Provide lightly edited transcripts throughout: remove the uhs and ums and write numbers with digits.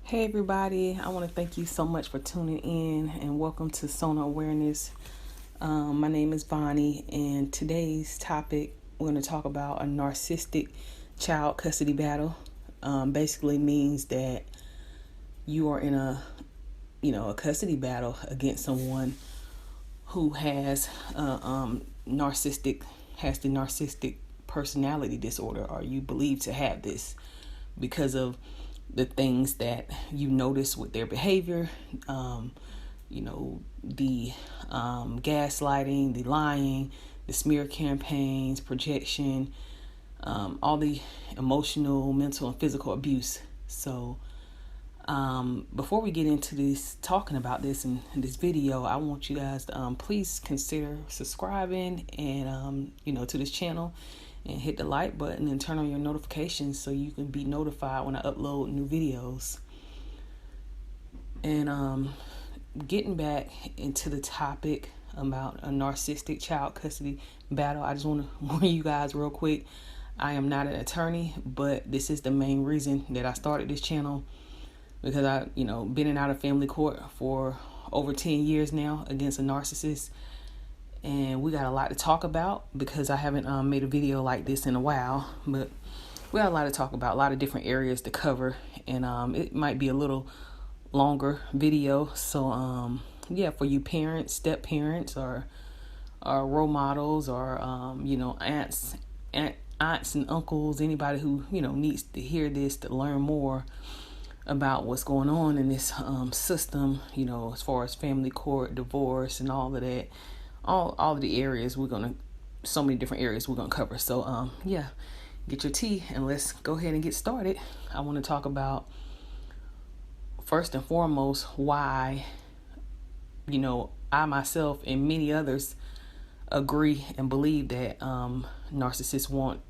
Hey everybody, I want to thank you so much for tuning in and welcome to Sona Awareness. My name is Bonnie, and today's topic we're going to talk about a narcissistic child custody battle. Basically means that you are in a custody battle against someone who has the narcissistic personality disorder, or you believe to have this because of the things that you notice with their behavior, the gaslighting, the lying, the smear campaigns, projection, all the emotional, mental, and physical abuse. So before we get into this, talking about this in this video, I want you guys to please consider subscribing and to this channel, and hit the like button and turn on your notifications so you can be notified when I upload new videos. And getting back into the topic about a narcissistic child custody battle, I just want to warn you guys real quick. I am not an attorney, but this is the main reason that I started this channel, because I, been in out of family court for over 10 years now against a narcissist. And we got a lot to talk about because I haven't made a video like this in a while, but we got a lot to talk about, a lot of different areas to cover, and it might be a little longer video. So for you parents, step parents, or role models, or aunts and uncles, anybody who needs to hear this to learn more about what's going on in this system, as far as family court, divorce, and all of that. All of the areas so many different areas we're gonna cover. So get your tea and let's go ahead and get started. I want to talk about, first and foremost, why I myself and many others agree and believe that narcissists want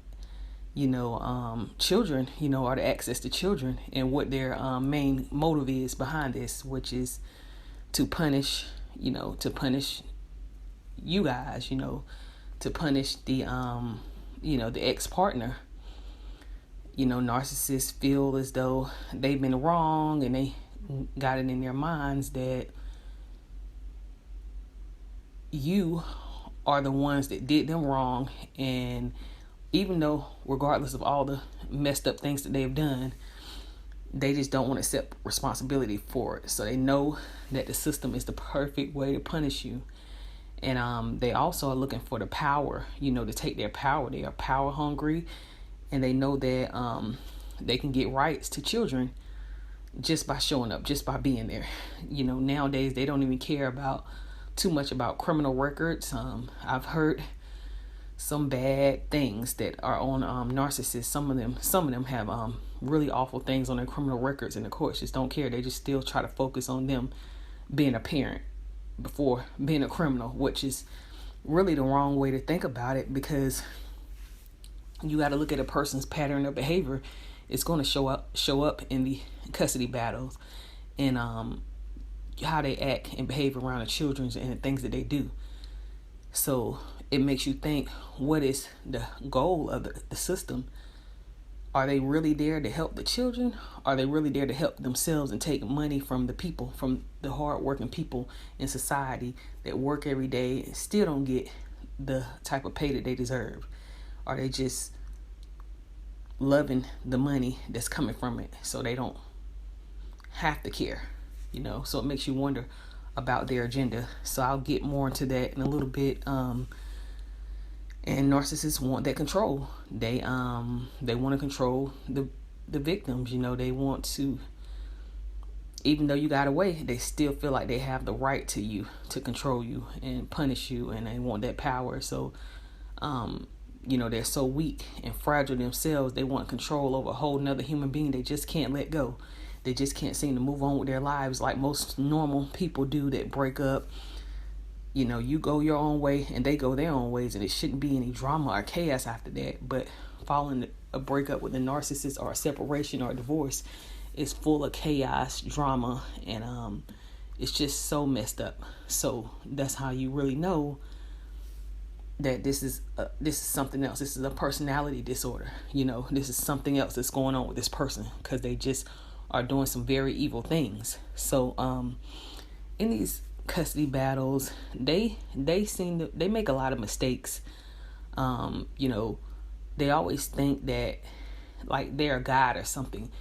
children, or the access to children, and what their main motive is behind this, which is to punish you guys, to punish the the ex-partner. Narcissists feel as though they've been wrong, and they got it in their minds that you are the ones that did them wrong. And even though, regardless of all the messed up things that they've done, they just don't want to accept responsibility for it. So they know that the system is the perfect way to punish you. And they also are looking for the power, to take their power. They are power hungry, and they know that they can get rights to children just by showing up, just by being there. Nowadays they don't even care too much about criminal records. I've heard some bad things that are on narcissists. Some of them have really awful things on their criminal records, and the courts just don't care. They just still try to focus on them being a parent before being a criminal, which is really the wrong way to think about it, because you got to look at a person's pattern of behavior. It's going to show up in the custody battles, and how they act and behave around the children and the things that they do. So it makes you think, what is the goal of the system? Are they really there to help the children? Are they really there to help themselves and take money from the people, from the hard-working people in society that work every day and still don't get the type of pay that they deserve? Are they just loving the money that's coming from it so they don't have to care? So it makes you wonder about their agenda. So I'll get more into that in a little bit. And narcissists want that control. They want to control the victims. They want to, even though you got away, they still feel like they have the right to control you and punish you, and they want that power. So they're so weak and fragile themselves. They want control over a whole nother human being. They just can't let go. They just can't seem to move on with their lives like most normal people do that break up. You go your own way and they go their own ways, and it shouldn't be any drama or chaos after that. But following a breakup with a narcissist, or a separation or a divorce, is full of chaos, drama, and it's just so messed up. So that's how you really know that this is something else. This is a personality disorder. This is something else that's going on with this person, because they just are doing some very evil things. So in these custody battles, they make a lot of mistakes. They always think that like they're a god or something.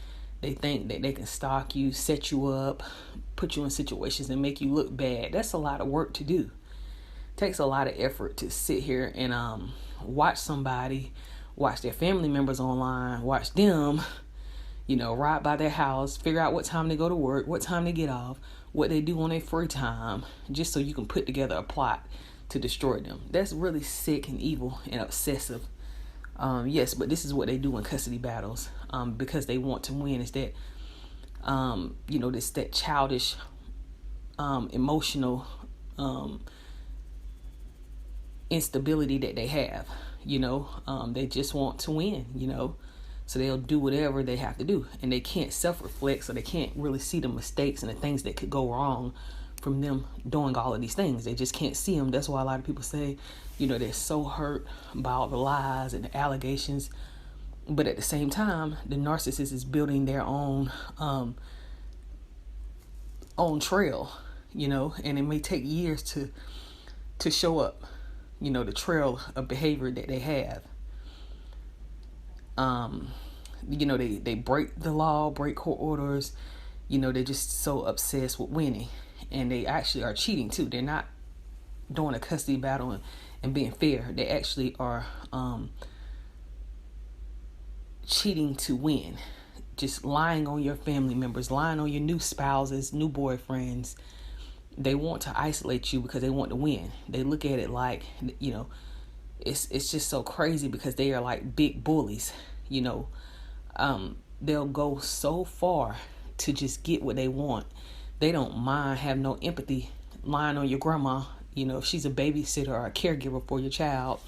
They think that they can stalk you, set you up, put you in situations and make you look bad. That's a lot of work to do. It takes a lot of effort to sit here and watch somebody, watch their family members online, watch them, ride by their house, figure out what time they go to work, what time they get off, what they do on their free time, just so you can put together a plot to destroy them. That's really sick and evil and obsessive. Yes, but this is what they do in custody battles, because they want to win. Is that, this that childish, emotional, instability that they have. They just want to win. So they'll do whatever they have to do, and they can't self-reflect, so they can't really see the mistakes and the things that could go wrong from them doing all of these things. They just can't see them. That's why a lot of people say, they're so hurt by all the lies and the allegations. But at the same time, the narcissist is building their own trail, and it may take years to show up, the trail of behavior that they have. They break the law, break court orders. They're just so obsessed with winning, and they actually are cheating too. They're not doing a custody battle and being fair. They actually are cheating to win, just lying on your family members, lying on your new spouses, new boyfriends. They want to isolate you because they want to win. They look at it like, it's just so crazy because they are like big bullies. They'll go so far to just get what they want. They don't mind, have no empathy, lying on your grandma. If she's a babysitter or a caregiver for your child,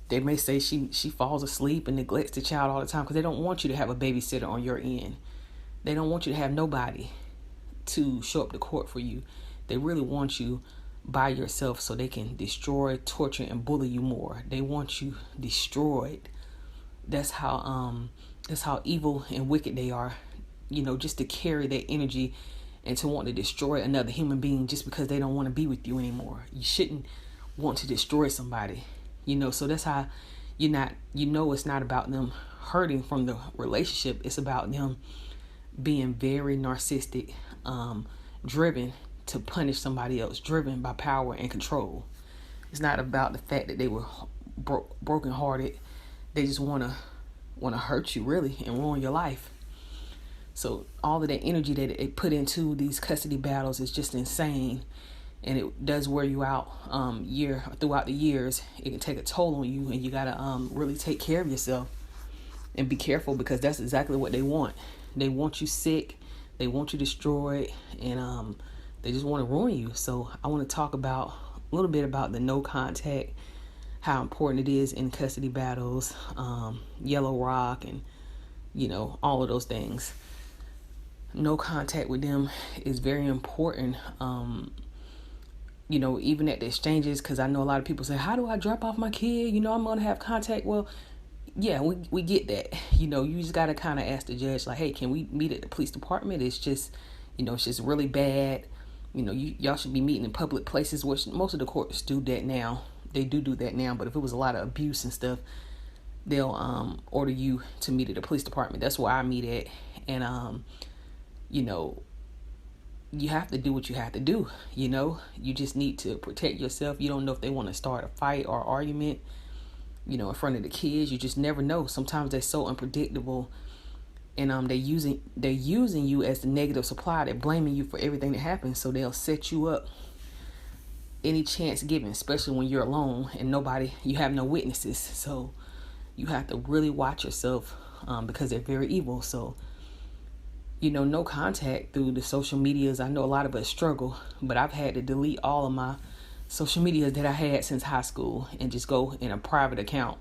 they may say she falls asleep and neglects the child all the time because they don't want you to have a babysitter on your end. They don't want you to have nobody to show up to court for you. They really want you by yourself so they can destroy, torture, and bully you more. They want you destroyed. That's how evil and wicked they are. Just to carry that energy and to want to destroy another human being just because they don't want to be with you anymore. You shouldn't want to destroy somebody. So that's how it's not about them hurting from the relationship. It's about them being very narcissistic, driven to punish somebody else, driven by power and control. It's not about the fact that they were brokenhearted. They just want to hurt you really and ruin your life. So all of that energy that they put into these custody battles is just insane, and it does wear you out throughout the years. It can take a toll on you, and you gotta really take care of yourself and be careful, because that's exactly what they want. They want you sick, they want you destroyed, and they just want to ruin you. So I want to talk about a little bit about the no contact, how important it is in custody battles, yellow rock, and all of those things. No contact with them is very important. Even at the exchanges, because I know a lot of people say, how do I drop off my kid? I'm going to have contact. Well, yeah, we get that. You just got to kind of ask the judge, like, hey, can we meet at the police department? It's just, it's just really bad. Y'all should be meeting in public places, which most of the courts do that now. They do that now. But if it was a lot of abuse and stuff, they'll order you to meet at the police department. That's where I meet at. And, you have to do what you have to do. You just need to protect yourself. You don't know if they want to start a fight or argument, in front of the kids. You just never know. Sometimes they're so unpredictable, and they're using you as the negative supply. They're blaming you for everything that happens, so they'll set you up any chance given, especially when you're alone and you have no witnesses. So you have to really watch yourself, because they're very evil. So no contact through the social medias. I know a lot of us struggle, but I've had to delete all of my social media that I had since high school and just go in a private account.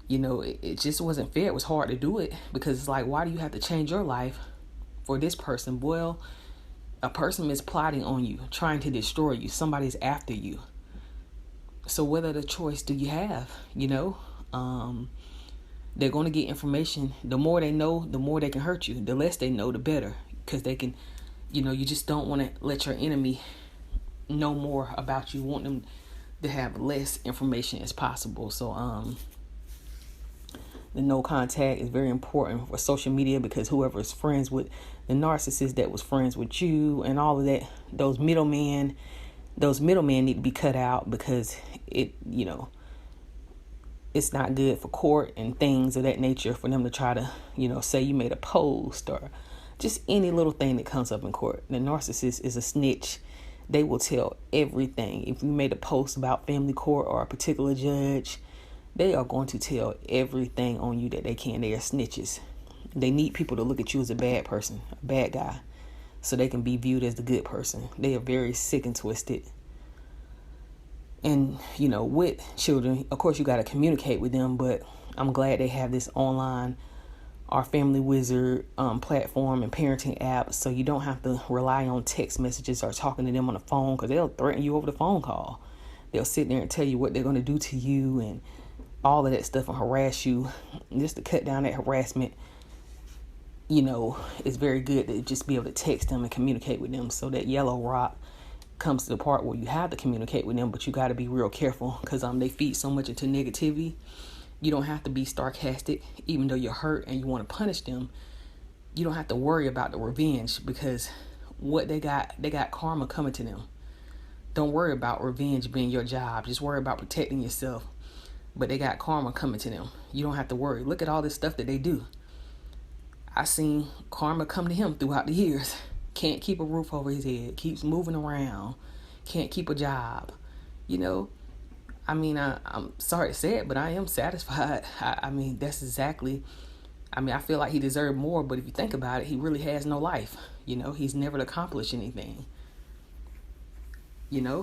It just wasn't fair. It was hard to do it, because it's like, why do you have to change your life for this person? Well, a person is plotting on you, trying to destroy you. Somebody's after you. So what other choice do you have? they're going to get information. The more they know, the more they can hurt you. The less they know, the better, because they can, you just don't want to let your enemy know more about you. Want them to have less information as possible. So the no contact is very important for social media, because whoever is friends with the narcissist that was friends with you and all of that, those middlemen need to be cut out, because it's not good for court and things of that nature for them to try to, say you made a post or just any little thing that comes up in court. The narcissist is a snitch. They will tell everything. If you made a post about family court or a particular judge, they are going to tell everything on you that they can. They are snitches. They need people to look at you as a bad person, a bad guy, so they can be viewed as the good person. They are very sick and twisted. And, with children, of course, you got to communicate with them, but I'm glad they have this online, our Family Wizard platform and parenting app, so you don't have to rely on text messages or talking to them on the phone, because they'll threaten you over the phone call. They'll sit there and tell you what they're going to do to you and all of that stuff and harass you. Just to cut down that harassment, it's very good to just be able to text them and communicate with them. So that yellow rock comes to the part where you have to communicate with them, but you got to be real careful, because they feed so much into negativity. You don't have to be sarcastic, even though you're hurt and you want to punish them. You don't have to worry about the revenge, because what they got karma coming to them. Don't worry about revenge being your job. Just worry about protecting yourself. But they got karma coming to them. You don't have to worry. Look at all this stuff that they do. I seen karma come to him throughout the years. Can't keep a roof over his head. Keeps moving around. Can't keep a job. I'm sorry to say it, but I am satisfied. That's exactly, I feel like he deserved more, but if you think about it, he really has no life. He's never accomplished anything.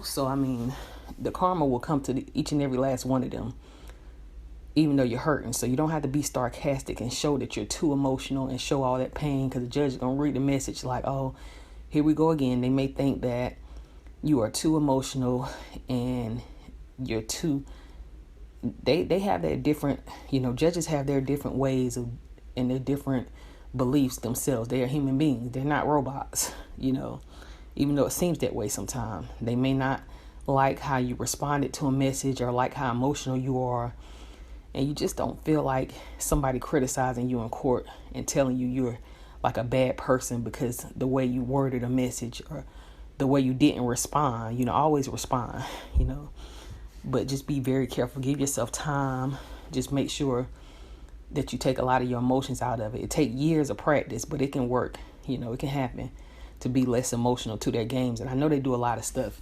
So, the karma will come to each and every last one of them, even though you're hurting. So you don't have to be sarcastic and show that you're too emotional and show all that pain, because the judge is going to read the message like, oh, here we go again. They may think that you are too emotional and you're too, they have their different, judges have their different ways of, and their different beliefs themselves. They are human beings. They're not robots, even though it seems that way sometimes. They may not like how you responded to a message or like how emotional you are. And you just don't feel like somebody criticizing you in court and telling you you're like a bad person because the way you worded a message or the way you didn't respond. Always respond, But just be very careful. Give yourself time. Just make sure that you take a lot of your emotions out of it. It takes years of practice, but it can work. It can happen to be less emotional to their games. And I know they do a lot of stuff.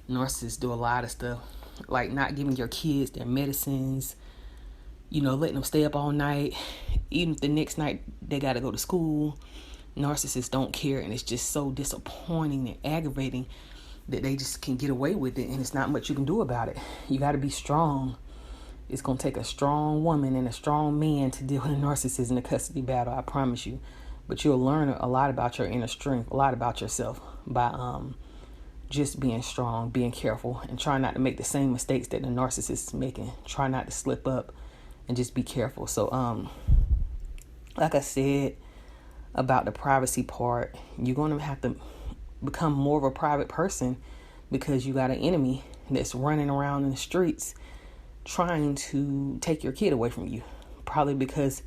Narcissists do a lot of stuff, like not giving your kids their medicines, letting them stay up all night, even if the next night they got to go to school. Narcissists don't care, and it's just so disappointing and aggravating that they just can get away with it, and it's not much you can do about it. You got to be strong. It's going to take a strong woman and a strong man to deal with a narcissist in a custody battle, I promise you. But you'll learn a lot about your inner strength, a lot about yourself by just being strong, being careful, and try not to make the same mistakes that the narcissist is making. Try not to slip up. And just be careful. So, like I said about the privacy part, you're going to have to become more of a private person, because you got an enemy that's running around in the streets trying to take your kid away from you. Probably because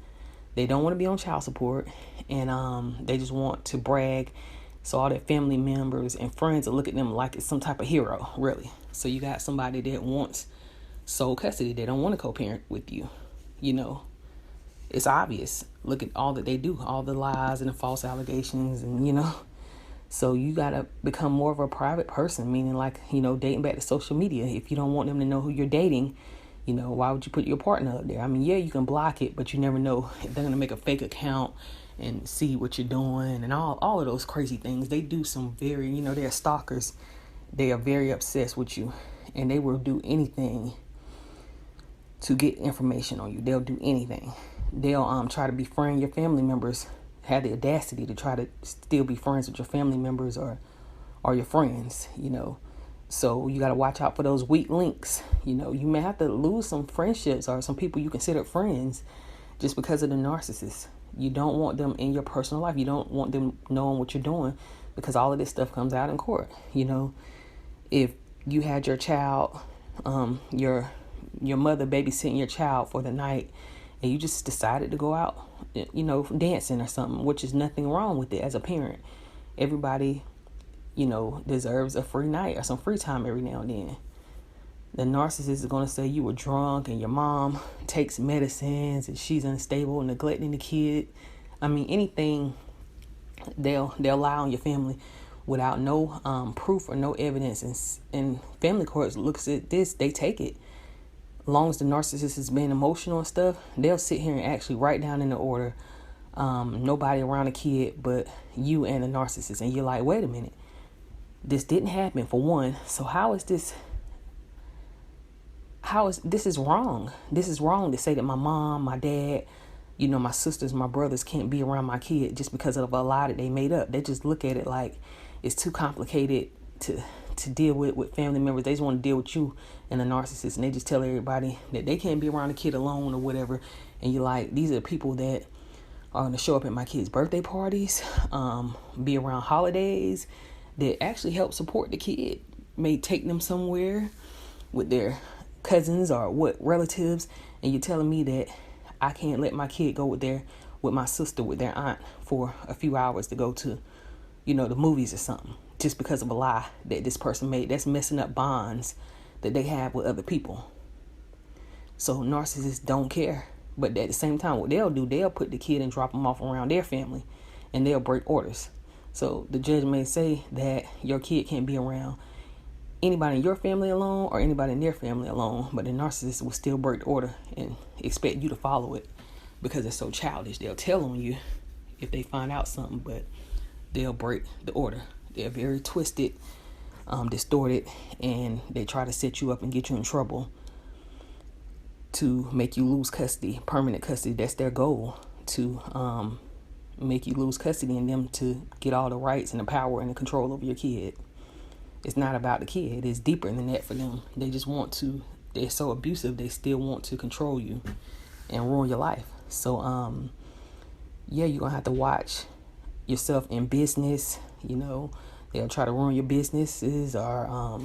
they don't want to be on child support, and they just want to brag. So all their family members and friends will look at them like it's some type of hero, really. So you got somebody that wants sole custody. They don't want to co-parent with you. It's obvious. Look at all that they do, all the lies and the false allegations, and so you gotta become more of a private person, meaning like, dating back to social media. If you don't want them to know who you're dating, why would you put your partner up there? Yeah, you can block it, but you never know if they're gonna make a fake account and see what you're doing and all of those crazy things. They do some very, they're stalkers. They are very obsessed with you, and they will do anything to get information on you. They'll do anything. They'll try to befriend your family members, have the audacity to try to still be friends with your family members or your friends, So you got to watch out for those weak links. You may have to lose some friendships or some people you consider friends just because of the narcissist. You don't want them in your personal life. You don't want them knowing what you're doing, because all of this stuff comes out in court. If you had your child, your mother babysitting your child for the night, and you just decided to go out, dancing or something, which is nothing wrong with it as a parent. Everybody, deserves a free night or some free time every now and then. The narcissist is going to say you were drunk and your mom takes medicines and she's unstable, neglecting the kid. Anything they'll lie on your family without no proof or no evidence. And family courts looks at this, they take it. As long as the narcissist is being emotional and stuff, they'll sit here and actually write down in the order, nobody around the kid but you and the narcissist. And you're like, wait a minute, this didn't happen, for one. So this is wrong. This is wrong to say that my mom, my dad, my sisters, my brothers can't be around my kid just because of a lie that they made up. They just look at it like it's too complicated to deal with family members. They just want to deal with you and the narcissist, and they just tell everybody that they can't be around a kid alone or whatever. And you're like, these are the people that are going to show up at my kids' birthday parties, be around holidays, that actually help support the kid, may take them somewhere with their cousins or what relatives, and you're telling me that I can't let my kid go with my sister, with their aunt, for a few hours to go to, the movies or something, just because of a lie that this person made. That's messing up bonds that they have with other people. So narcissists don't care. But at the same time, what they'll do, they'll put the kid and drop them off around their family, and they'll break orders. So the judge may say that your kid can't be around anybody in your family alone or anybody in their family alone, but the narcissist will still break the order and expect you to follow it because it's so childish. They'll tell on you if they find out something, but they'll break the order. They're very twisted, distorted, and they try to set you up and get you in trouble to make you lose custody, permanent custody. That's their goal, to make you lose custody and them to get all the rights and the power and the control over your kid. It's not about the kid. It's deeper than that for them. They just want to, they're so abusive, they still want to control you and ruin your life. So, you're going to have to watch yourself in business. They'll try to ruin your businesses, or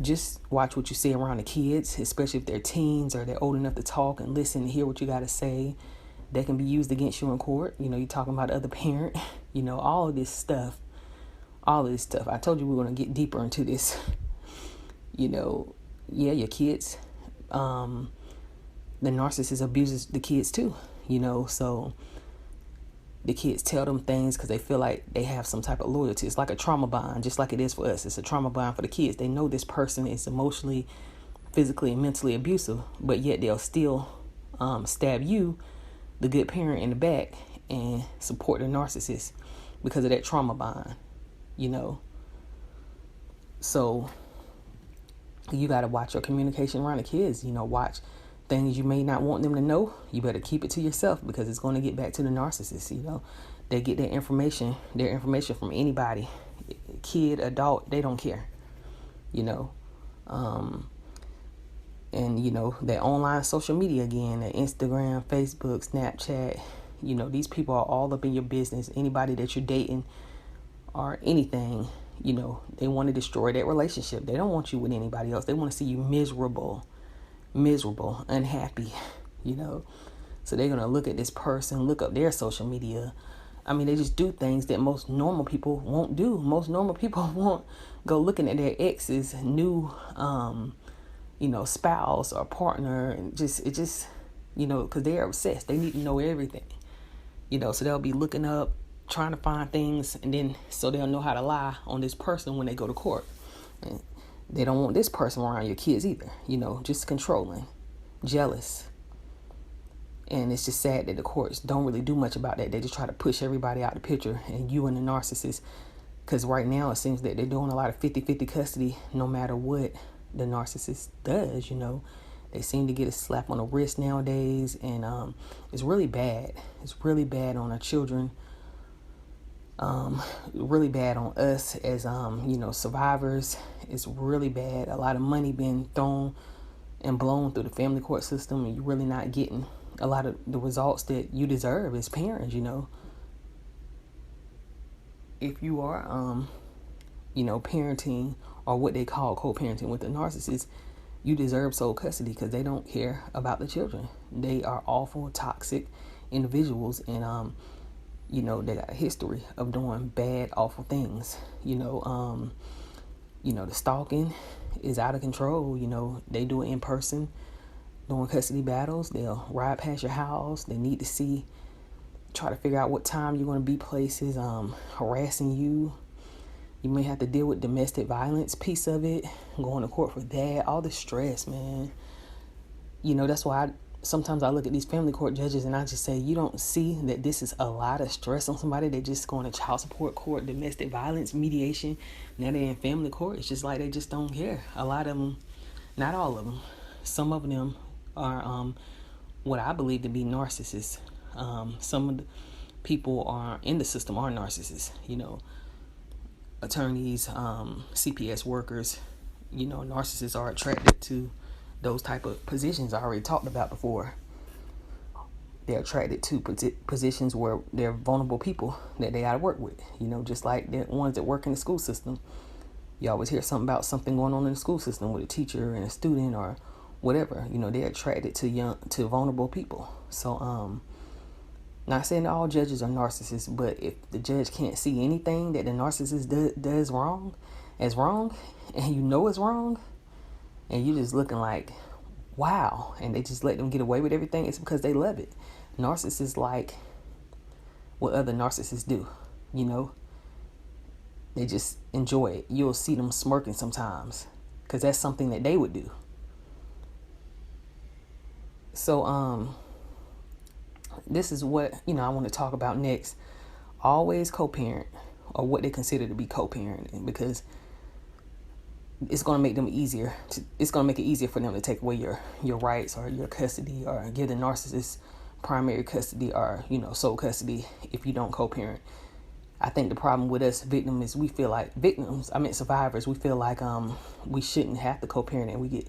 just watch what you say around the kids, especially if they're teens or they're old enough to talk and listen and hear what you got to say. That can be used against you in court. You're talking about the other parent, all of this stuff. I told you we were going to get deeper into this. Your kids, the narcissist abuses the kids too, so the kids tell them things because they feel like they have some type of loyalty. It's like a trauma bond, just like it is for us. It's a trauma bond for the kids. They know this person is emotionally, physically, and mentally abusive, but yet they'll still stab you, the good parent, in the back and support the narcissist because of that trauma bond. So you got to watch your communication around the kids. Watch things you may not want them to know. You better keep it to yourself because it's going to get back to the narcissist. They get their information from anybody, kid, adult, they don't care. And that online social media again, that Instagram, Facebook, Snapchat, these people are all up in your business. Anybody that you're dating or anything, they want to destroy that relationship. They don't want you with anybody else. They want to see you miserable, unhappy, So they're going to look at this person, look up their social media. They just do things that most normal people won't do. Most normal people won't go looking at their ex's new, spouse or partner, and because they're obsessed. They need to know everything, so they'll be looking up, trying to find things, and then so they'll know how to lie on this person when they go to court. And they don't want this person around your kids either, just controlling, jealous. And it's just sad that the courts don't really do much about that. They just try to push everybody out the picture, and you and the narcissist, because right now it seems that they're doing a lot of 50-50 custody no matter what the narcissist does. They seem to get a slap on the wrist nowadays, and it's really bad. It's really bad on our children. Really bad on us as survivors. It's really bad. A lot of money being thrown and blown through the family court system, and you're really not getting a lot of the results that you deserve as parents. If you are parenting, or what they call co-parenting with a narcissist, you deserve sole custody, because they don't care about the children. They are awful, toxic individuals, and they got a history of doing bad, awful things. The stalking is out of control. They do it in person during custody battles. They'll ride past your house. They need to try to figure out what time you're going to be places, harassing you. You may have to deal with domestic violence piece of it, going to court for that, all the stress, man. That's why sometimes I look at these family court judges and I just say, you don't see that this is a lot of stress on somebody. They're just going to child support court, domestic violence, mediation. Now they're in family court. It's just like they just don't care. A lot of them, not all of them, some of them are what I believe to be narcissists. Some of the people are in the system are narcissists. Attorneys, CPS workers. Narcissists are attracted to those type of positions I already talked about before. They're attracted to positions where they're vulnerable people that they gotta work with. Just like the ones that work in the school system. You always hear something about something going on in the school system with a teacher and a student or whatever. They're attracted to vulnerable people. So not saying that all judges are narcissists, but if the judge can't see anything that the narcissist does wrong, and it's wrong, and you just looking like, wow, and they just let them get away with everything, it's because they love it. Narcissists like what other narcissists do, They just enjoy it. You'll see them smirking sometimes, because that's something that they would do. So, this is what, I want to talk about next. Always co-parent, or what they consider to be co-parenting, because it's going to make them easier. It's going to make it easier for them to take away your rights or your custody, or give the narcissist primary custody, or, sole custody if you don't co-parent. I think the problem with us survivors, we feel like we shouldn't have to co-parent, and we get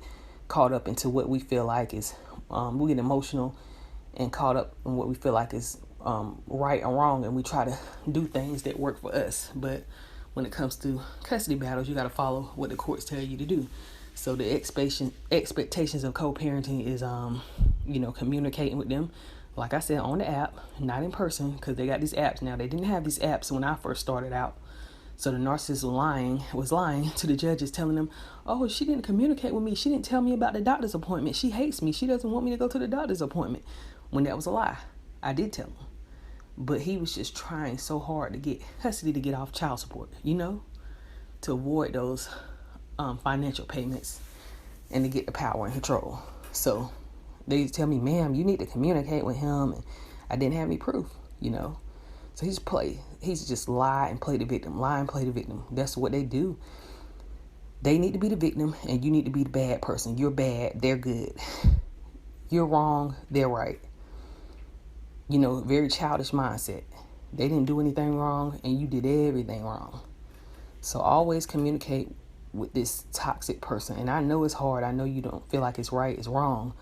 caught up into what we feel like is, we get emotional and caught up in what we feel like is right or wrong, and we try to do things that work for us. But when it comes to custody battles, you got to follow what the courts tell you to do. So the expectations of co-parenting is, communicating with them, like I said, on the app, not in person, because they got these apps now. They didn't have these apps when I first started out. So the narcissist was lying to the judges, telling them, oh, she didn't communicate with me. She didn't tell me about the doctor's appointment. She hates me. She doesn't want me to go to the doctor's appointment. When that was a lie. I did tell him. But he was just trying so hard to get custody, to get off child support, to avoid those financial payments and to get the power and control. So they tell me, ma'am, you need to communicate with him. And I didn't have any proof, So he's just lie and play the victim. Lie and play the victim. That's what they do. They need to be the victim, and you need to be the bad person. You're bad, they're good. You're wrong, they're right. Very childish mindset. They didn't do anything wrong, and you did everything wrong. So always communicate with this toxic person. And I know it's hard. I know you don't feel like it's right, it's wrong.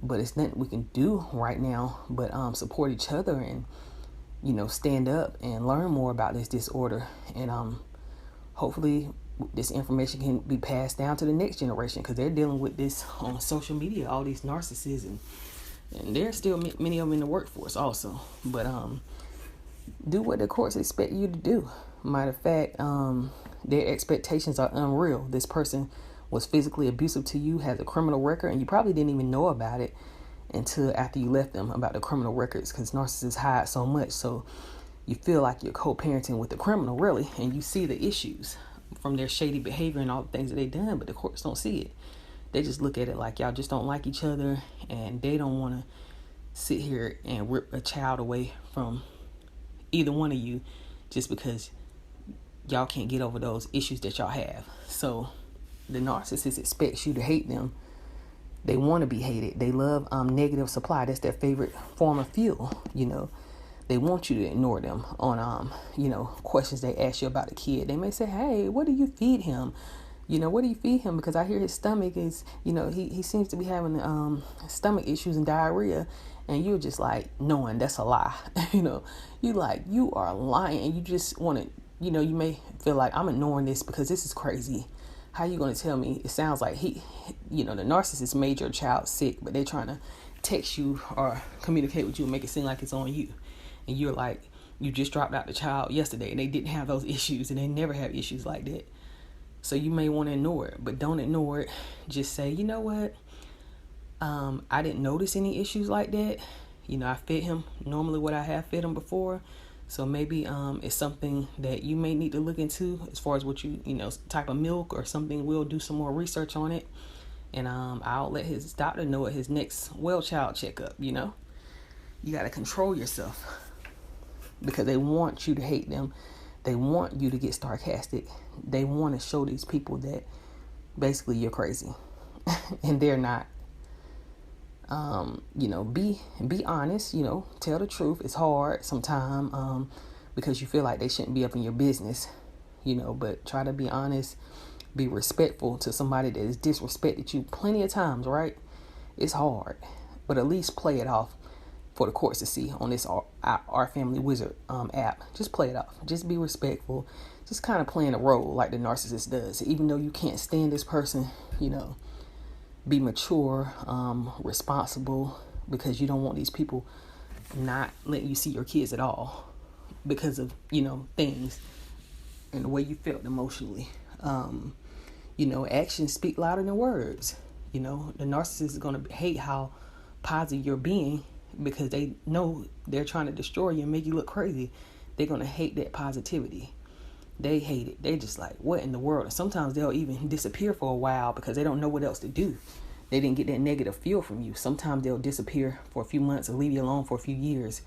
But it's nothing we can do right now but support each other and, stand up and learn more about this disorder. And hopefully this information can be passed down to the next generation, because they're dealing with this on social media, all these narcissists, and there's still many of them in the workforce also. But do what the courts expect you to do. Matter of fact, their expectations are unreal. This person was physically abusive to you, has a criminal record, and you probably didn't even know about it until after you left them, about the criminal records, because narcissists hide so much. So you feel like you're co-parenting with the criminal, really, and you see the issues from their shady behavior and all the things that they've done, but the courts don't see it. They just look at it like y'all just don't like each other, and they don't want to sit here and rip a child away from either one of you just because y'all can't get over those issues that y'all have. So the narcissist expects you to hate them. They want to be hated. They love negative supply. That's their favorite form of fuel. They want you to ignore them on questions they ask you about a kid. They may say, hey, what do you feed him? What do you feed him? Because I hear his stomach is, he seems to be having stomach issues and diarrhea. and you're just like knowing that's a lie. You like, you are lying, and you just want to, you may feel like, I'm ignoring this because this is crazy. How you going to tell me? It sounds like the narcissist made your child sick, but they're trying to text you or communicate with you and make it seem like it's on you. And you're like, you just dropped out the child yesterday and they didn't have those issues, and they never have issues like that. So you may want to ignore it, but don't ignore it. Just say, you know what? I didn't notice any issues like that. I fed him normally what I have fed him before. So maybe it's something that you may need to look into as far as what type of milk or something. We'll do some more research on it. And I'll let his doctor know at his next well child checkup. You got to control yourself, because they want you to hate them. They want you to get sarcastic. They want to show these people that basically you're crazy and they're not. Be honest, tell the truth. It's hard sometimes because you feel like they shouldn't be up in your business, but try to be honest, be respectful to somebody that has disrespected you plenty of times, right? It's hard, but at least play it off for the courts to see on this Our Family Wizard app. Just play it off. Just be respectful. Just kind of playing a role like the narcissist does. Even though you can't stand this person, be mature, responsible, because you don't want these people not letting you see your kids at all because of, things and the way you felt emotionally. Actions speak louder than words. The narcissist is going to hate how positive you're being, because they know they're trying to destroy you and make you look crazy. They're going to hate that positivity. They hate it. They're just like, what in the world? And sometimes they'll even disappear for a while because they don't know what else to do. They didn't get that negative feel from you. Sometimes they'll disappear for a few months or leave you alone for a few years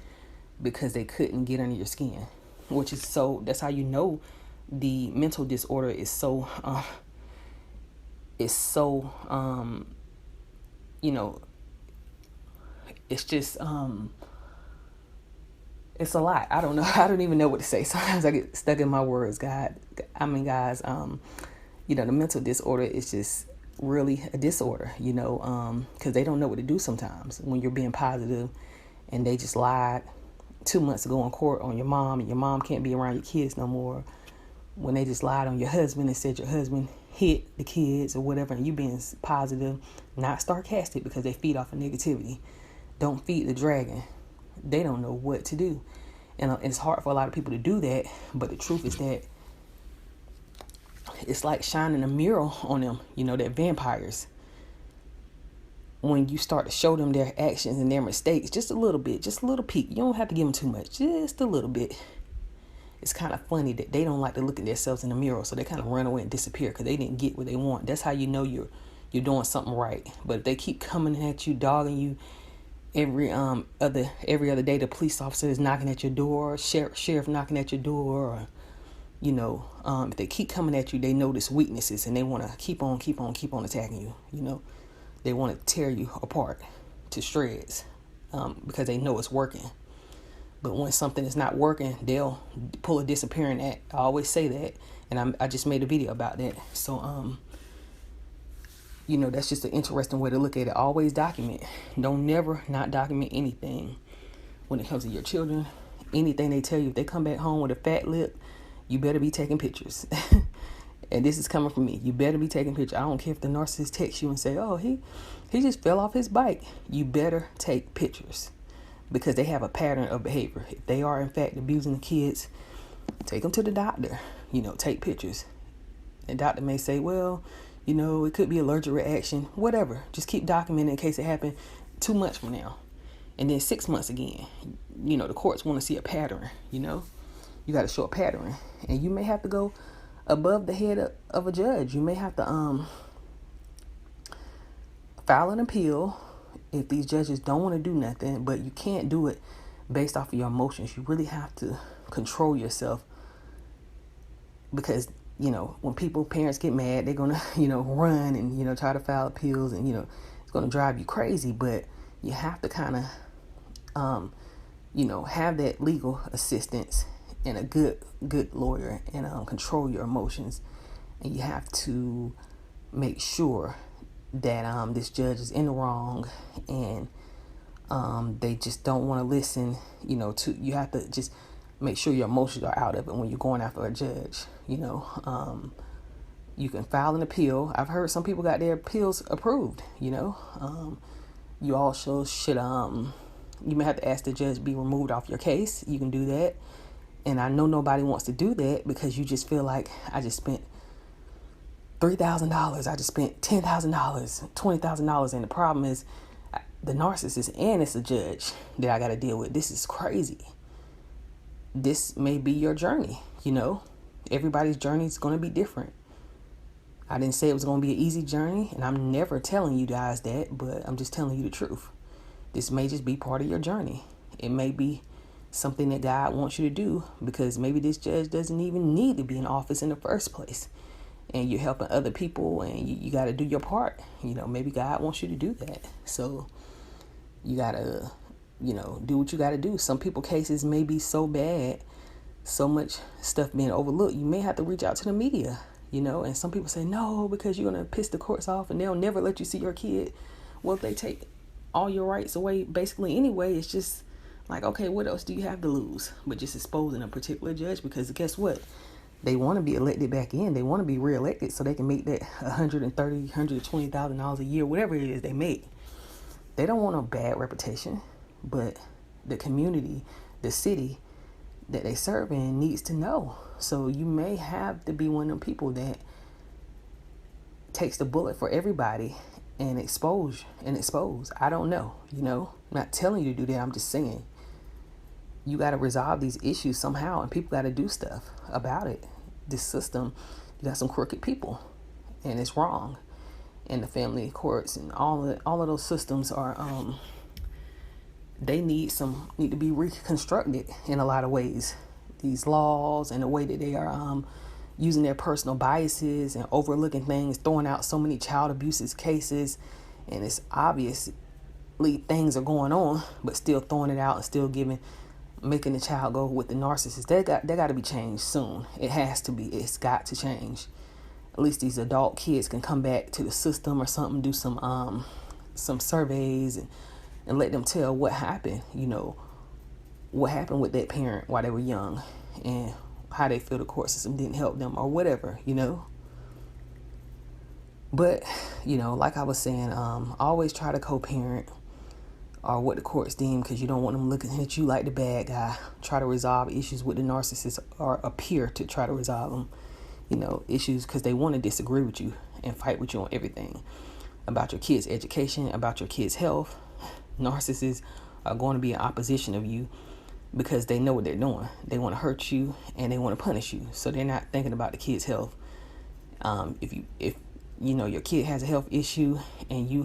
because they couldn't get under your skin, which is that's how you know the mental disorder is it's just, it's a lot. I don't know. I don't even know what to say. Sometimes I get stuck in my words, guys. The mental disorder is just really a disorder, because they don't know what to do sometimes when you're being positive, and they just lied 2 months ago in court on your mom, and your mom can't be around your kids no more. When they just lied on your husband and said your husband hit the kids or whatever, and you being positive, not sarcastic, because they feed off of negativity. Don't feed the dragon. They don't know what to do. And it's hard for a lot of people to do that. But the truth is that it's like shining a mirror on them, that vampires. When you start to show them their actions and their mistakes, just a little bit, just a little peek. You don't have to give them too much, just a little bit. It's kind of funny that they don't like to look at themselves in the mirror, so they kind of run away and disappear because they didn't get what they want. That's how you know you're doing something right. But if they keep coming at you, dogging you, every other day, the police officer is knocking at your door, sheriff knocking at your door, or if they keep coming at you, they notice weaknesses and they want to keep on attacking you. They want to tear you apart to shreds because they know it's working. But when something is not working, they'll pull a disappearing act. I always say that, and I just made a video about that. So that's just an interesting way to look at it. Always document. Don't never not document anything when it comes to your children. Anything they tell you, if they come back home with a fat lip, you better be taking pictures. And this is coming from me. You better be taking pictures. I don't care if the narcissist texts you and say, oh, he just fell off his bike. You better take pictures, because they have a pattern of behavior. If they are in fact abusing the kids, take them to the doctor. Take pictures. The doctor may say, well, it could be allergic reaction, whatever. Just keep documenting in case it happened 2 months from now. And then 6 months again. The courts want to see a pattern, You got to show a pattern. And you may have to go above the head of a judge. You may have to file an appeal if these judges don't want to do nothing, but you can't do it based off of your emotions. You really have to control yourself, because when parents get mad, they're gonna run and try to file appeals, and it's gonna drive you crazy. But you have to kind of have that legal assistance and a good lawyer, and control your emotions. And you have to make sure that this judge is in the wrong, and They just don't want to listen, to, you have to just make sure your emotions are out of it when you're going after a judge. You can file an appeal. I've heard some people got their appeals approved. You also should, you may have to ask the judge be removed off your case. You can do that. And I know nobody wants to do that because you just feel like, I just spent $3,000. I just spent $10,000, $20,000. And the problem is the narcissist, and it's a judge that I got to deal with. This is crazy. This may be your journey. Everybody's journey is going to be different. I didn't say it was going to be an easy journey, and I'm never telling you guys that, but I'm just telling you the truth. This may just be part of your journey. It may be something that God wants you to do, because maybe this judge doesn't even need to be in office in the first place, and you're helping other people, and you got to do your part. Maybe God wants you to do that. So you got to, do what you got to do. Some people cases may be so bad, so much stuff being overlooked, you may have to reach out to the media. And some people say, no, because you're going to piss the courts off and they'll never let you see your kid. Well, if they take all your rights away, basically anyway, it's just like, okay, what else do you have to lose? But just exposing a particular judge, because guess what? They want to be elected back in. They want to be reelected so they can make that $130,000, $120,000 a year, whatever it is they make. They don't want a bad reputation, but the community, the city that they serve in needs to know. So you may have to be one of them people that takes the bullet for everybody and expose. I don't know, I'm not telling you to do that. I'm just saying you got to resolve these issues somehow, and people got to do stuff about it. This system, you got some crooked people, and it's wrong. And the family courts and all of those systems are they need to be reconstructed in a lot of ways. These laws and the way that they are using their personal biases and overlooking things, throwing out so many child abuse cases, and it's obviously things are going on, but still throwing it out and still making the child go with the narcissist. They got to be changed soon. It has to be. It's got to change. At least these adult kids can come back to the system or something, do some surveys and let them tell what happened. What happened with that parent while they were young, and how they feel the court system didn't help them, or whatever, But, like I was saying, always try to co-parent or what the courts deem, because you don't want them looking at you like the bad guy. Try to resolve issues with the narcissist, or appear to try to resolve them, issues, because they want to disagree with you and fight with you on everything. About your kids' education, about your kids' health. Narcissists are going to be in opposition of you, because they know what they're doing. They want to hurt you and they want to punish you. So they're not thinking about the kid's health. If your kid has a health issue and you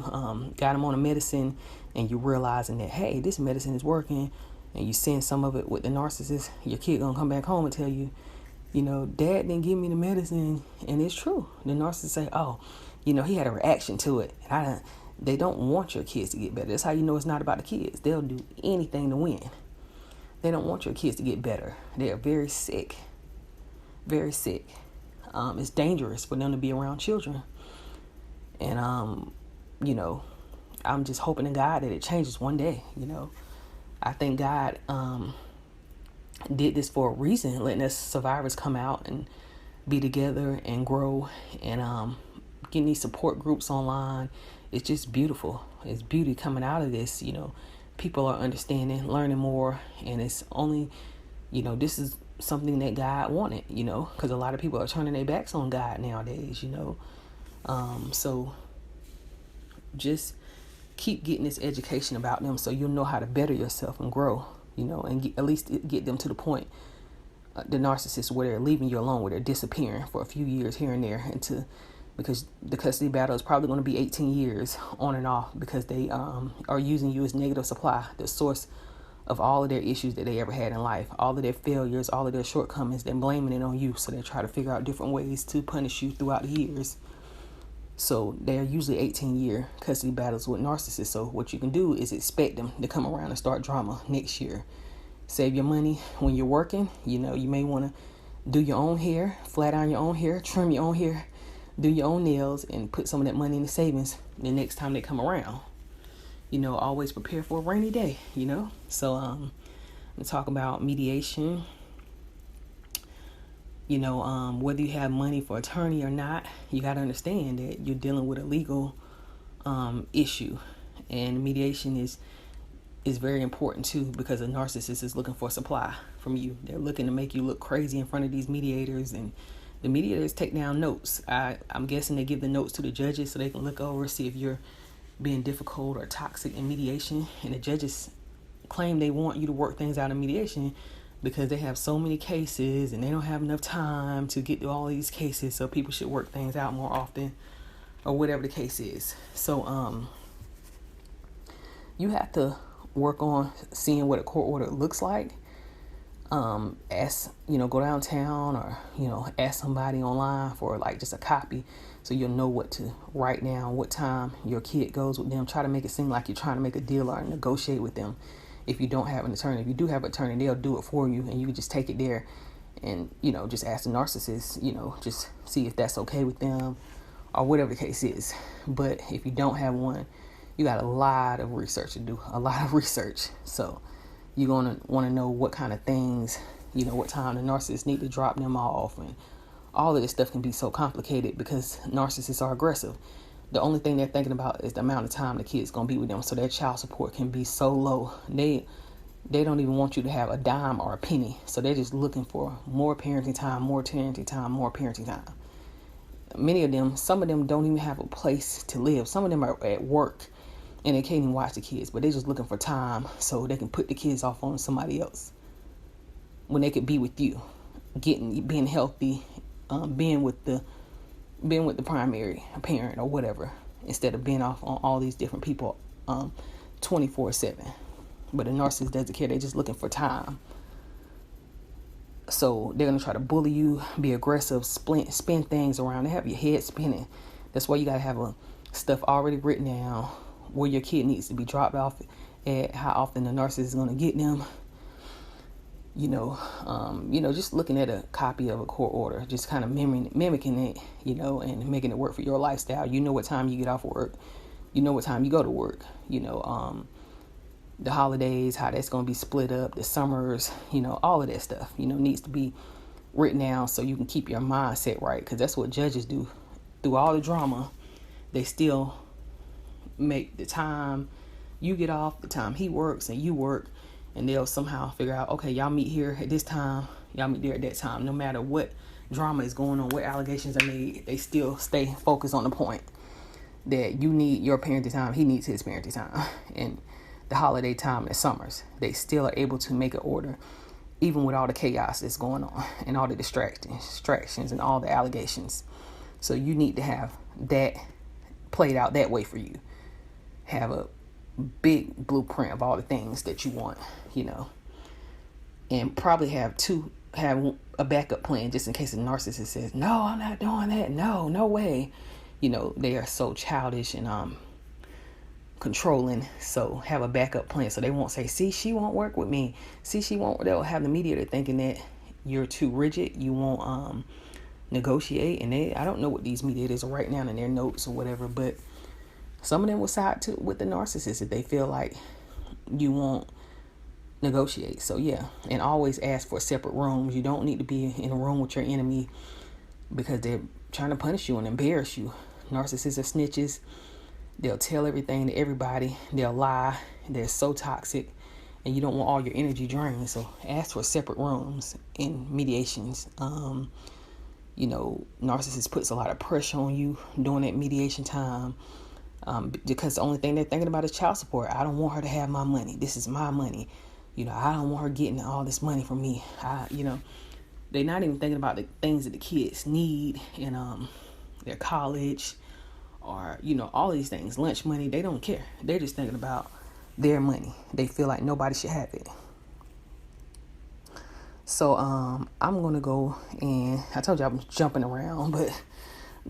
got them on a medicine, and you realizing that, hey, this medicine is working, and you send some of it with the narcissist, your kid gonna come back home and tell you, dad didn't give me the medicine. And it's true. The narcissist say, oh, he had a reaction to it. And they don't want your kids to get better. That's how you know it's not about the kids. They'll do anything to win. They don't want your kids to get better. They are very sick. Very sick. It's dangerous for them to be around children. And, I'm just hoping to God that it changes one day, I think God did this for a reason, letting us survivors come out and be together and grow, and getting these support groups online. It's just beautiful. It's beauty coming out of this, People are understanding, learning more, and it's only, this is something that God wanted, because a lot of people are turning their backs on God nowadays, So just keep getting this education about them, so you'll know how to better yourself and grow, and at least get them to the point, the narcissists, where they're leaving you alone, where they're disappearing for a few years here and there, because the custody battle is probably going to be 18 years on and off, because they are using you as negative supply, the source of all of their issues that they ever had in life, all of their failures, all of their shortcomings. They're blaming it on you, so they try to figure out different ways to punish you throughout the years. So they're usually 18-year custody battles with narcissists. So what you can do is expect them to come around and start drama next year. Save your money when you're working. You may want to do your own hair, flat iron your own hair, trim your own hair, do your own nails, and put some of that money in the savings the next time they come around. always prepare for a rainy day, So we talk about mediation. Whether you have money for attorney or not, you got to understand that you're dealing with a legal issue, and mediation is very important too, because a narcissist is looking for supply from you. They're looking to make you look crazy in front of these mediators, and the mediators take down notes. I'm guessing they give the notes to the judges so they can look over, see if you're being difficult or toxic in mediation. And the judges claim they want you to work things out in mediation because they have so many cases and they don't have enough time to get through all these cases, so people should work things out more often, or whatever the case is. So you have to work on seeing what a court order looks like. Go downtown, or ask somebody online for like just a copy, so you'll know what to write down, what time your kid goes with them. Try to make it seem like you're trying to make a deal or negotiate with them. If you don't have an attorney, if you do have an attorney, they'll do it for you, and you can just take it there and just ask the narcissist, just see if that's okay with them, or whatever the case is. But if you don't have one, you got a lot of research to do, a lot of research. So you're going to want to know what kind of things, what time the narcissists need to drop them off. And all of this stuff can be so complicated because narcissists are aggressive. The only thing they're thinking about is the amount of time the kid's going to be with them. So their child support can be so low. They don't even want you to have a dime or a penny. So they're just looking for more parenting time, more parenting time, more parenting time. Some of them don't even have a place to live. Some of them are at work and they can't even watch the kids, but they're just looking for time so they can put the kids off on somebody else when they could be with you, being healthy, being with the primary parent or whatever, instead of being off on all these different people 24/7. But a narcissist doesn't care. They're just looking for time. So they're going to try to bully you, be aggressive, spin things around. They have your head spinning. That's why you got to have stuff already written down, where your kid needs to be dropped off at, how often the narcissist is going to get them. Just looking at a copy of a court order, just kind of mimicking it, and making it work for your lifestyle. You know what time you get off work. You know what time you go to work. The holidays, how that's going to be split up, the summers, all of that stuff, needs to be written down so you can keep your mindset right. Because that's what judges do. Through all the drama, they still make the time you get off, the time he works and you work, and they'll somehow figure out, okay, y'all meet here at this time, y'all meet there at that time. No matter what drama is going on, what allegations are made, they still stay focused on the point that you need your parenting time, he needs his parenting time. And the holiday time and the summers, they still are able to make an order, even with all the chaos that's going on and all the distractions and all the allegations. So you need to have that played out that way for you. Have a big blueprint of all the things that you want, and probably have a backup plan just in case the narcissist says, no, I'm not doing that. No way. They are so childish and controlling. So have a backup plan so they won't say, see, she won't work with me. See, they'll have the mediator thinking that you're too rigid. You won't negotiate. And I don't know what these mediators are writing down in their notes or whatever, but some of them will side with the narcissist if they feel like you won't negotiate. So yeah, and always ask for separate rooms. You don't need to be in a room with your enemy because they're trying to punish you and embarrass you. Narcissists are snitches. They'll tell everything to everybody. They'll lie. They're so toxic, and you don't want all your energy drained. So ask for separate rooms in mediations. Narcissist puts a lot of pressure on you during that mediation time. Because the only thing they're thinking about is child support. I don't want her to have my money. This is my money. I don't want her getting all this money from me. They're not even thinking about the things that the kids need in their college or, all these things, lunch money. They don't care. They're just thinking about their money. They feel like nobody should have it. So I'm going to go, and I told you I'm jumping around, but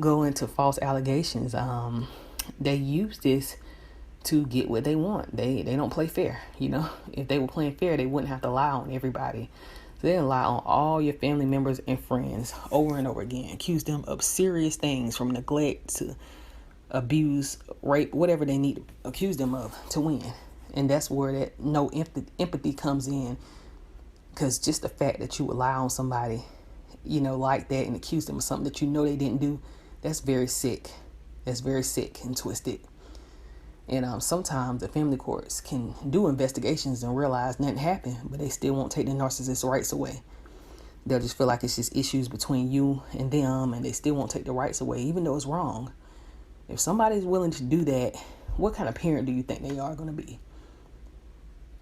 go into false allegations. They use this to get what they want. They don't play fair. If they were playing fair, they wouldn't have to lie on everybody. So they lie on all your family members and friends over and over again. Accuse them of serious things, from neglect to abuse, rape, whatever they need to accuse them of to win. And that's where that no empathy comes in, because just the fact that you rely on somebody, like that, and accuse them of something that they didn't do, that's very sick. That's very sick and twisted. And sometimes the family courts can do investigations and realize nothing happened, but they still won't take the narcissist's rights away. They'll just feel like it's just issues between you and them, and they still won't take the rights away, even though it's wrong. If somebody's willing to do that, what kind of parent do you think they are going to be?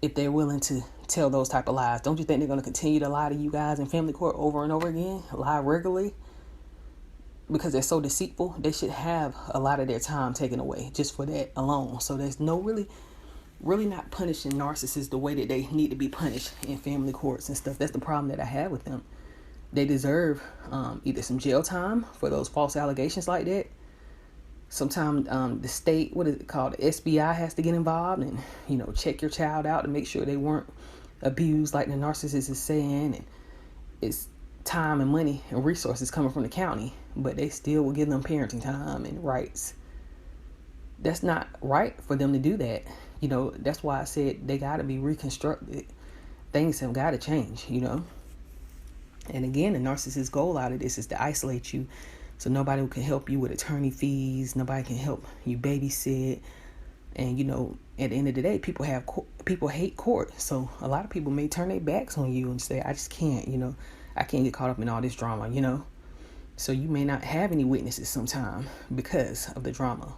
If they're willing to tell those type of lies, don't you think they're going to continue to lie to you guys in family court over and over again? Lie regularly? Because they're so deceitful, they should have a lot of their time taken away just for that alone. So there's no really not punishing narcissists the way that they need to be punished in family courts and stuff. That's the problem that I have with them. They deserve either some jail time for those false allegations like that. Sometimes the state, what is it called, the SBI has to get involved and, check your child out to make sure they weren't abused like the narcissist is saying. And it's time and money and resources coming from the county, but they still will give them parenting time and rights. That's not right for them to do that. That's why I said they got to be reconstructed. Things have got to change, And again, the narcissist's goal out of this is to isolate you, so nobody can help you with attorney fees. Nobody can help you babysit. And, at the end of the day, people hate court. So a lot of people may turn their backs on you and say, I just can't, I can't get caught up in all this drama, So you may not have any witnesses sometime because of the drama.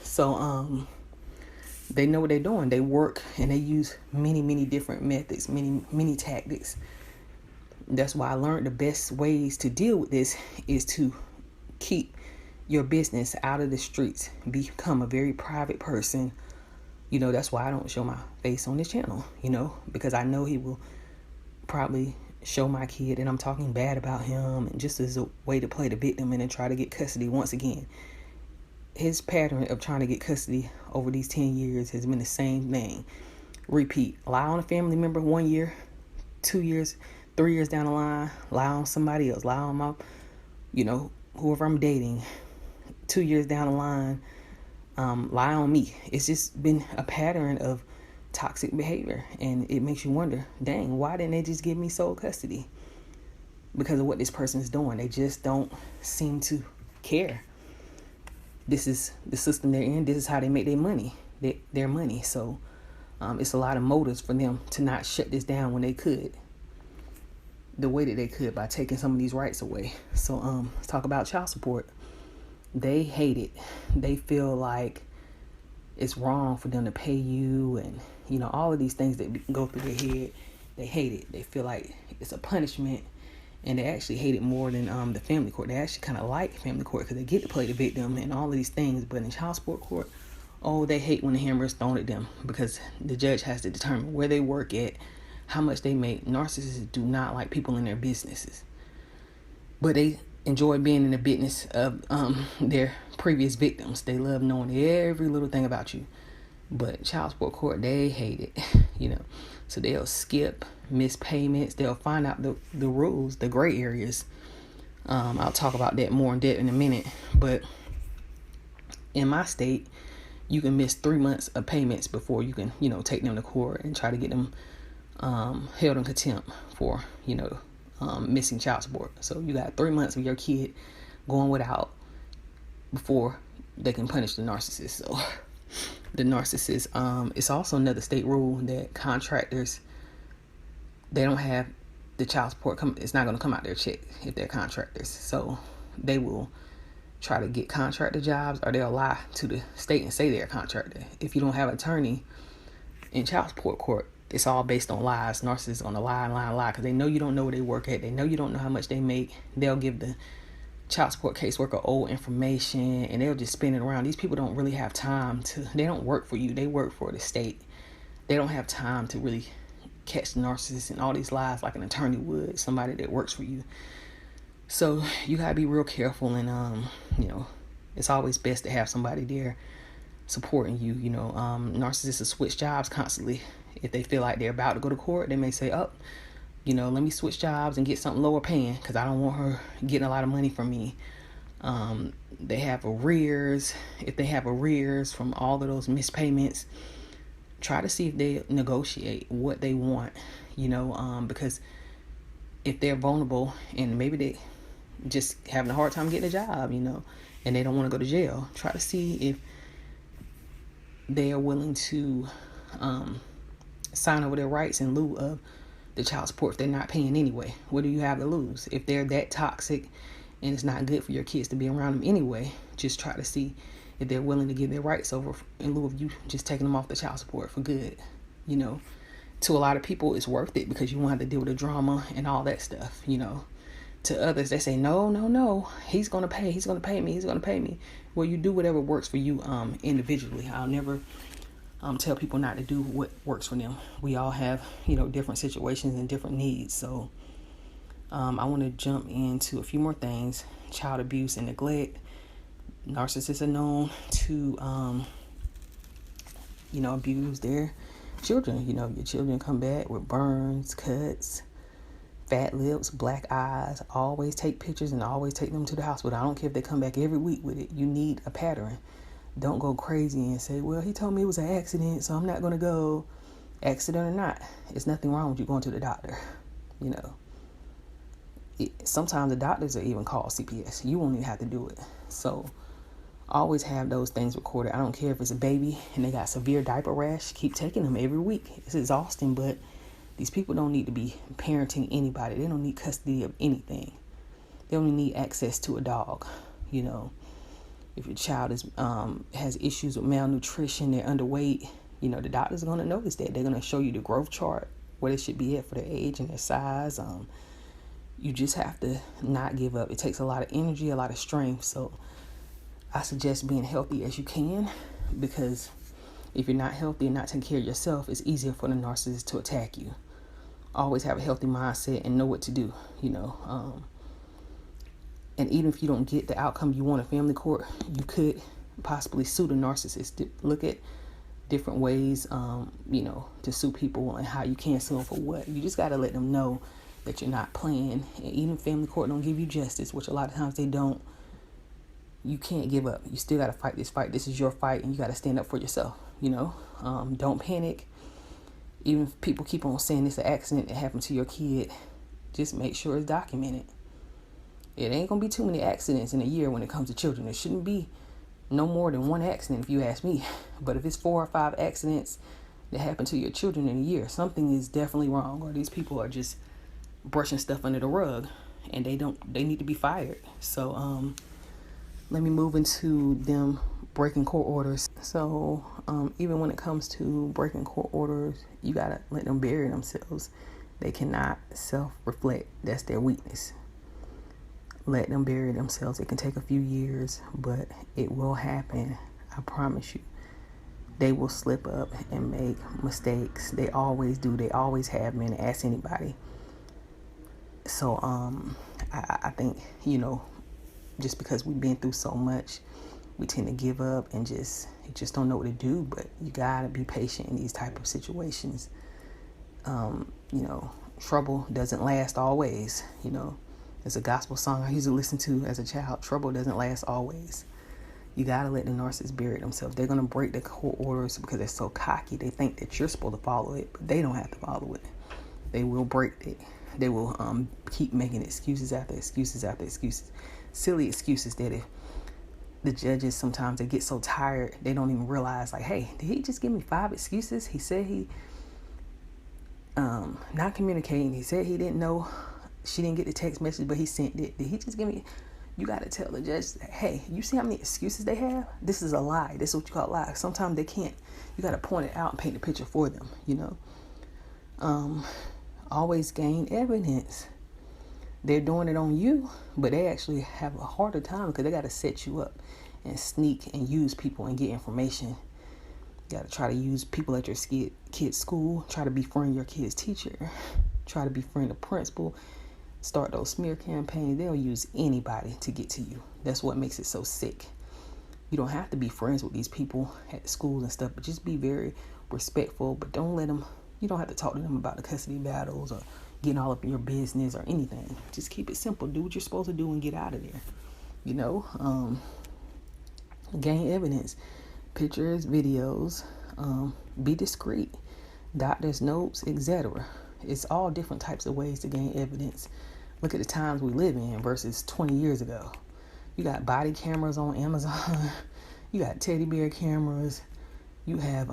So they know what they're doing. They work and they use many different methods, many tactics. That's why I learned the best ways to deal with this is to keep your business out of the streets. Become a very private person. That's why I don't show my face on this channel, because I know he will probably show my kid and I'm talking bad about him, and just as a way to play the victim and then try to get custody once again. His pattern of trying to get custody over these 10 years has been the same thing. Repeat. Lie on a family member 1 year, 2 years, 3 years down the line, lie on somebody else, lie on my, whoever I'm dating. 2 years down the line, lie on me. It's just been a pattern of toxic behavior, and it makes you wonder, dang, why didn't they just give me sole custody? Because of what this person is doing. They just don't seem to care. This is the system they're in. This is how they make their money. Their money. So it's a lot of motives for them to not shut this down when they could. The way that they could by taking some of these rights away. So let's talk about child support. They hate it. They feel like it's wrong for them to pay you, and all of these things that go through their head. They hate it. They feel like it's a punishment, and they actually hate it more than the family court. They actually kind of like family court because they get to play the victim and all of these things. But in child support court, they hate when the hammer is thrown at them, because the judge has to determine where they work at, how much they make. Narcissists do not like people in their businesses, but they enjoy being in the business of their previous victims. They love knowing every little thing about you. But child support court, they hate it, So they'll skip, miss payments. They'll find out the rules, the gray areas. I'll talk about that more in depth in a minute. But in my state, you can miss 3 months of payments before you can, take them to court and try to get them held in contempt for, missing child support. So you got 3 months of your kid going without before they can punish the narcissist. So the narcissist, it's also another state rule that contractors, they don't have the child support it's not going to come out their check if they're contractors. So they will try to get contractor jobs, or they'll lie to the state and say they're a contractor. If you don't have an attorney in child support court, it's all based on lies. Narcissists on the lie, because they know you don't know where they work at. They know you don't know how much they make. They'll give the child support caseworker old information, and they'll just spin it around. These people don't really have time they don't work for you. They work for the state. They don't have time to really catch the narcissist and all these lies like an attorney would, somebody that works for you. So you gotta be real careful, and it's always best to have somebody there supporting you. Narcissists will switch jobs constantly. If they feel like they're about to go to court, they may say, let me switch jobs and get something lower paying, because I don't want her getting a lot of money from me. They have arrears. If they have arrears from all of those missed payments, try to see if they negotiate what they want, because if they're vulnerable and maybe they just having a hard time getting a job, and they don't want to go to jail, try to see if they are willing to sign over their rights in lieu of the child support if they're not paying anyway. What do you have to lose? If they're that toxic and it's not good for your kids to be around them anyway, just try to see if they're willing to give their rights over in lieu of you just taking them off the child support for good. To a lot of people it's worth it because you won't have to deal with the drama and all that stuff. To others they say no, he's gonna pay me. Well, you do whatever works for you individually. I'll never tell people not to do what works for them. We all have different situations and different needs. So I want to jump into a few more things. Child abuse and neglect. Narcissists are known to abuse their children. Your children come back with burns, cuts, fat lips, black eyes. Always take pictures and always take them to the hospital. I don't care if they come back every week with it. You need a pattern. Don't go crazy and say, well, he told me it was an accident, so I'm not going to go. Accident or not, there's nothing wrong with you going to the doctor. Sometimes the doctors are even called CPS. You won't even have to do it. So always have those things recorded. I don't care if it's a baby and they got severe diaper rash. Keep taking them every week. It's exhausting, but these people don't need to be parenting anybody. They don't need custody of anything. They only need access to a dog. If your child has issues with malnutrition, they're underweight, the doctor's going to notice that. They're going to show you the growth chart, where they should be at for their age and their size. You just have to not give up. It takes a lot of energy, a lot of strength. So I suggest being healthy as you can, because if you're not healthy and not taking care of yourself, it's easier for the narcissist to attack you. Always have a healthy mindset and know what to do, and even if you don't get the outcome you want in family court, you could possibly sue the narcissist. Look at different ways, to sue people and how you can sue them for what. You just got to let them know that you're not playing. And even family court don't give you justice, which a lot of times they don't. You can't give up. You still got to fight this fight. This is your fight, and you got to stand up for yourself. Don't panic. Even if people keep on saying it's an accident that happened to your kid, just make sure it's documented. It ain't gonna be too many accidents in a year when it comes to children. There shouldn't be no more than one accident if you ask me. But if it's 4 or 5 accidents that happen to your children in a year, something is definitely wrong, or these people are just brushing stuff under the rug, and they need to be fired. So let me move into them breaking court orders. So even when it comes to breaking court orders, you gotta let them bury themselves. They cannot self-reflect. That's their weakness. Let them bury themselves. It can take a few years, but it will happen. I promise you. They will slip up and make mistakes. They always do. They always have been. Ask anybody. So I think, just because we've been through so much, we tend to give up and just don't know what to do. But you gotta be patient in these type of situations. Trouble doesn't last always. It's a gospel song I used to listen to as a child. Trouble doesn't last always. You gotta let the narcissist bury themselves. They're gonna break the court orders because they're so cocky. They think that you're supposed to follow it, but they don't have to follow it. They will break it. They will keep making excuses after excuses after excuses. Silly excuses that if the judges, sometimes they get so tired, they don't even realize, like, hey, did he just give me 5 excuses? He said he not communicating. He said he didn't know she didn't get the text message, but he sent it. Did he just give me... You got to tell the judge, hey, you see how many excuses they have? This is a lie. This is what you call a lie. Sometimes they can't. You got to point it out and paint the picture for them, Always gain evidence. They're doing it on you, but they actually have a harder time because they got to set you up and sneak and use people and get information. You got to try to use people at your kid's school. Try to befriend your kid's teacher. Try to befriend the principal. Start those smear campaigns. They'll use anybody to get to you. That's what makes it so sick. You don't have to be friends with these people at schools and stuff, but just be very respectful. But don't let them... You don't have to talk to them about the custody battles or getting all up in your business or anything. Just keep it simple. Do what you're supposed to do and get out of there. Gain evidence, pictures, videos, be discreet, doctor's notes, etc. It's all different types of ways to gain evidence. Look at the times we live in versus 20 years ago. You got body cameras on Amazon. You got teddy bear cameras. You have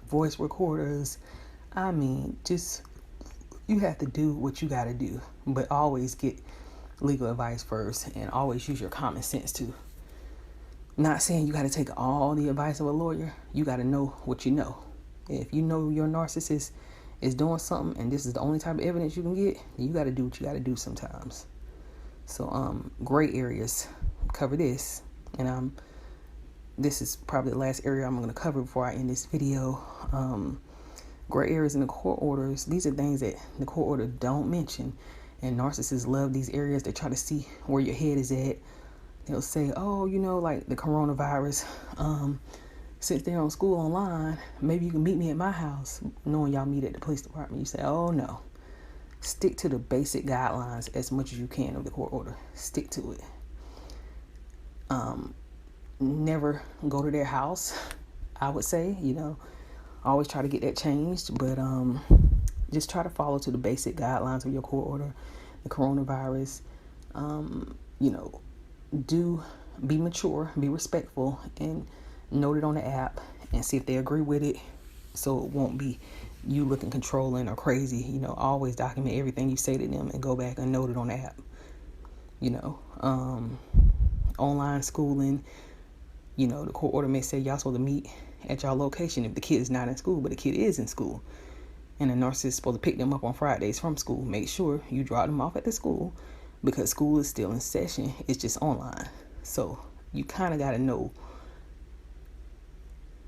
voice recorders. I mean, just you have to do what you got to do, but always get legal advice first and always use your common sense too. Not saying you got to take all the advice of a lawyer. You got to know what you know. If you know your narcissist is doing something and this is the only type of evidence you can get, then you got to do what you got to do sometimes. So gray areas, cover this. And this is probably the last area I'm going to cover before I end this video. Gray areas in the court orders. These are things that the court order don't mention. And narcissists love these areas. They try to see where your head is at. They'll say, oh, like the coronavirus, since they're on school online, maybe you can meet me at my house, knowing y'all meet at the police department. You say, oh, no. Stick to the basic guidelines as much as you can of the court order. Stick to it. Never go to their house, I would say, always try to get that changed, but just try to follow to the basic guidelines of your court order. The coronavirus, do be mature, be respectful, and note it on the app and see if they agree with it, so it won't be you looking controlling or crazy. Always document everything you say to them and go back and note it on the app. Online schooling, the court order may say y'all supposed to meet at y'all location if the kid is not in school, but the kid is in school. And the narcissist is supposed to pick them up on Fridays from school. Make sure you drop them off at the school because school is still in session. It's just online. So you kind of got to know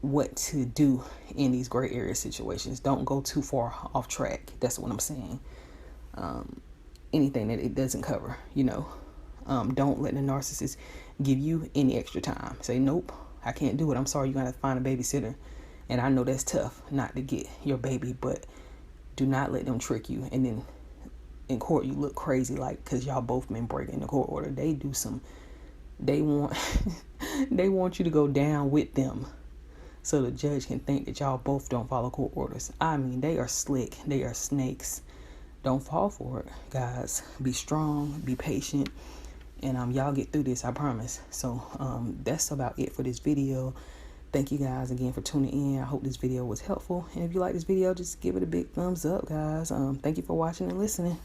what to do in these gray area situations. Don't go too far off track. That's what I'm saying. Anything that it doesn't cover, don't let the narcissist give you any extra time. Say, nope, I can't do it. I'm sorry, you're going to find a babysitter. And I know that's tough not to get your baby, but do not let them trick you. And then in court, you look crazy, because y'all both been breaking the court order. They want they want you to go down with them so the judge can think that y'all both don't follow court orders. I mean, they are slick. They are snakes. Don't fall for it, guys. Be strong, be patient, and y'all get through this, I promise. So that's about it for this video. Thank you guys again for tuning in. I hope this video was helpful. And if you like this video, just give it a big thumbs up, guys. Thank you for watching and listening.